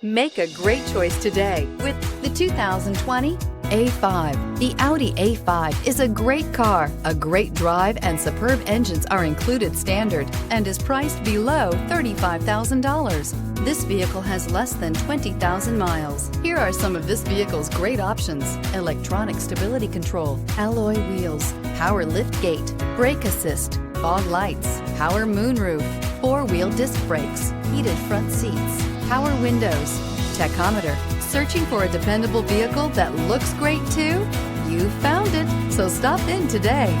Make a great choice today with the 2020 A5. The Audi A5 is a great car. A great drive and superb engines are included standard and is priced below $35,000. This vehicle has less than 20,000 miles. Here are some of this vehicle's great options: electronic stability control, alloy wheels, power lift gate, brake assist, fog lights, power moonroof, four-wheel disc brakes, heated front seats, power windows, tachometer. Searching for a dependable vehicle that looks great too? You found it, so stop in today.